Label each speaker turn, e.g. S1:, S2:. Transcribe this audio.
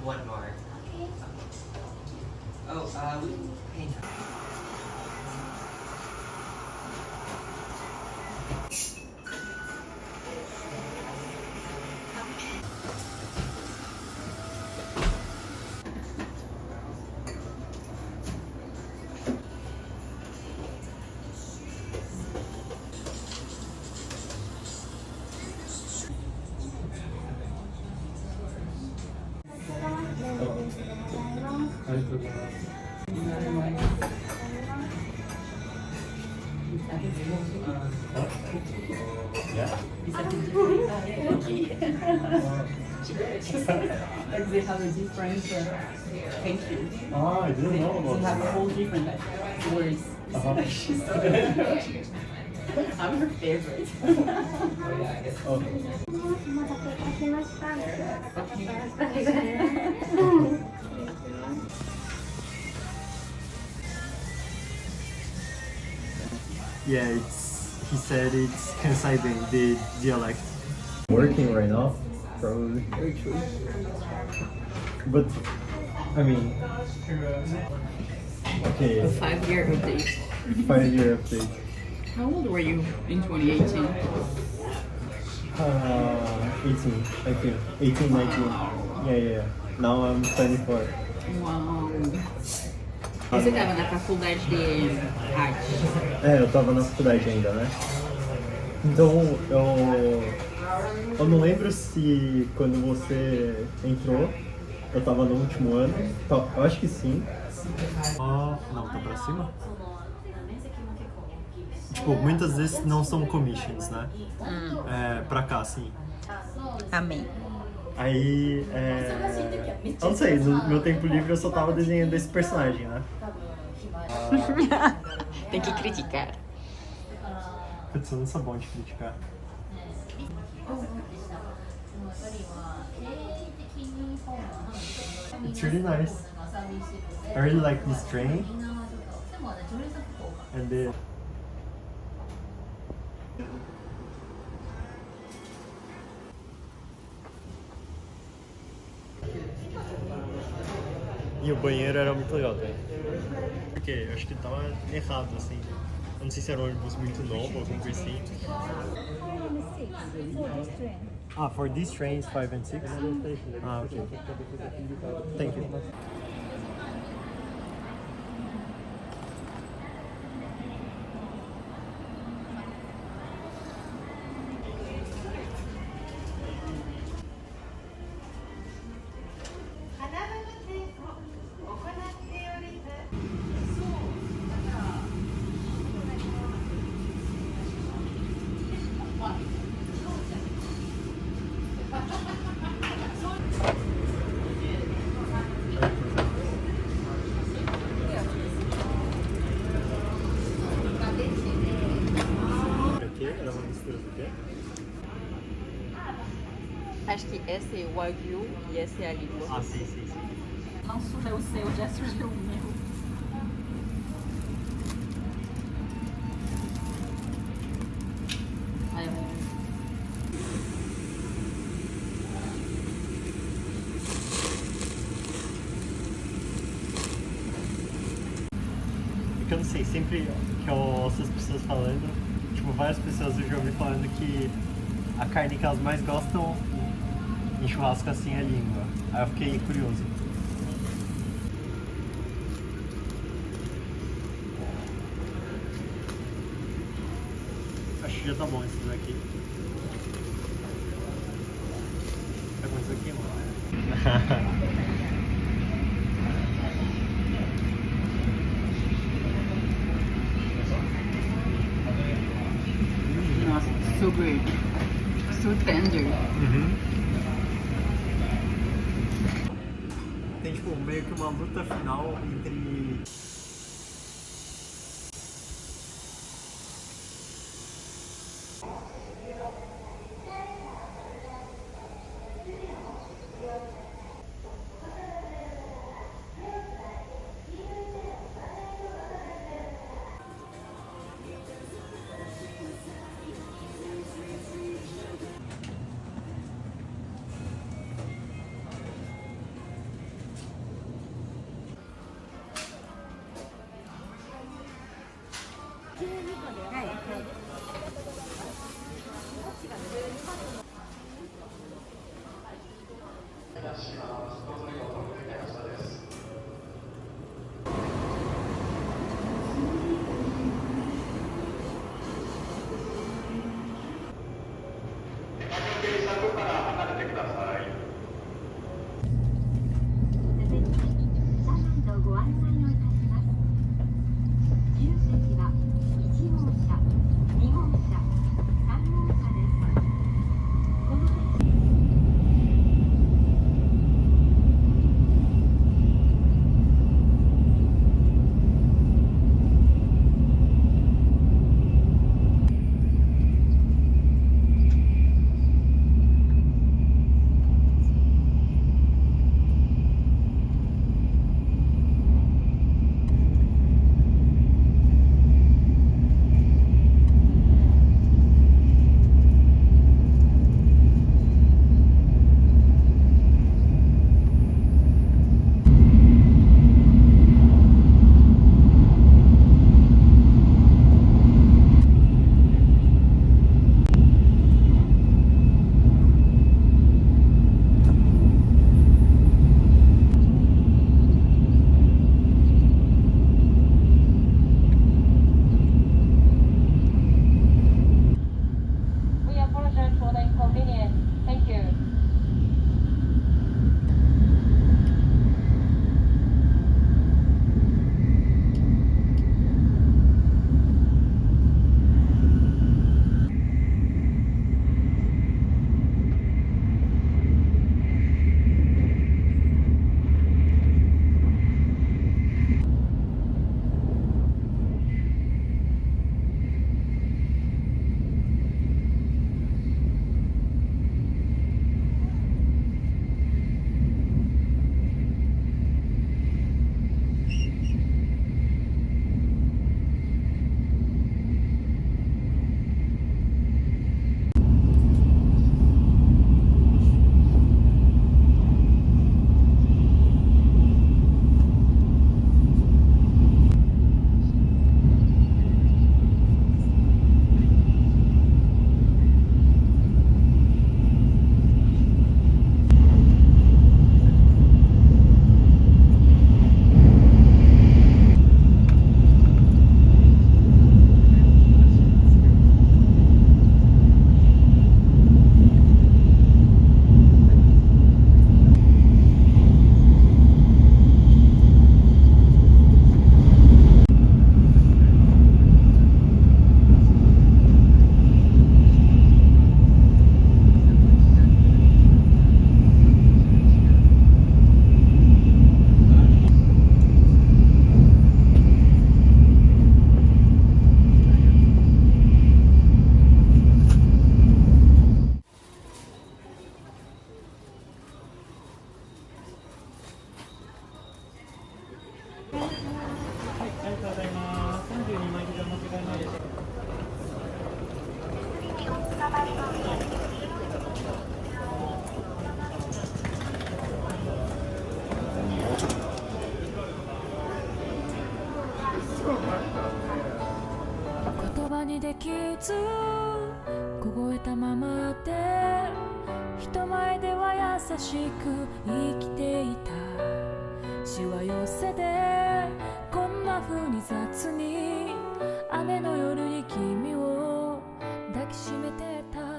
S1: one more.
S2: Okay.
S1: Oh, we pay now.
S3: Like they have a different thank you.
S4: Ah, I didn't know
S3: They
S4: about
S3: have
S4: that.
S3: whole different words. She's so I'm her favorite.
S4: Oh. Yeah, he said it's Kansai the dialect. Working right now, probably.
S3: Very true.
S4: But, I mean, okay,
S3: A 5-year update.
S4: 5-year update.
S3: How old were you in 2018?
S4: 18, I think. 18, 19. Yeah. Now I'm 24.
S3: Uau! Você estava na faculdade de arte.
S4: É, eu tava na faculdade ainda, né? Então, eu não lembro se quando você entrou, eu tava no último ano. Eu acho que sim. Não, tá pra cima? Tipo, muitas vezes não são commissions, né? É, pra cá, sim.
S2: Amém.
S4: Aí, eu não sei, no meu tempo livre eu só tava desenhando esse personagem, né?
S2: Tem que criticar.
S4: Putz, eu não sou bom de criticar. It's really nice. I really like this train. And then... E o banheiro era muito legal também. Porque eu acho que tava errado, assim. Eu não sei se era um ônibus muito novo ou alguma coisa assim. Ah, for these trains 5 and 6? Ah, ok. Thank you. Era uma mistura do quê?
S2: Acho que esse é o Wagyu e esse é a língua.
S4: Ah, sim.
S3: Não surgiu o seu, já surgiu o meu.
S4: Porque eu não sei, sempre que eu ouço as pessoas falando, tipo, várias pessoas eu já ouvi falando que a carne que elas mais gostam em churrasco assim é a língua. Aí eu fiquei curioso. Acho que já tá bom esse daqui. Tá com isso aqui, mano?
S3: Nossa, so good. So tender.
S4: Tem tipo meio que uma luta final entre...
S5: 傷凍えたままで人前では優しく生きていたしわ寄せでこんな風に雑に雨の夜に君を抱きしめてた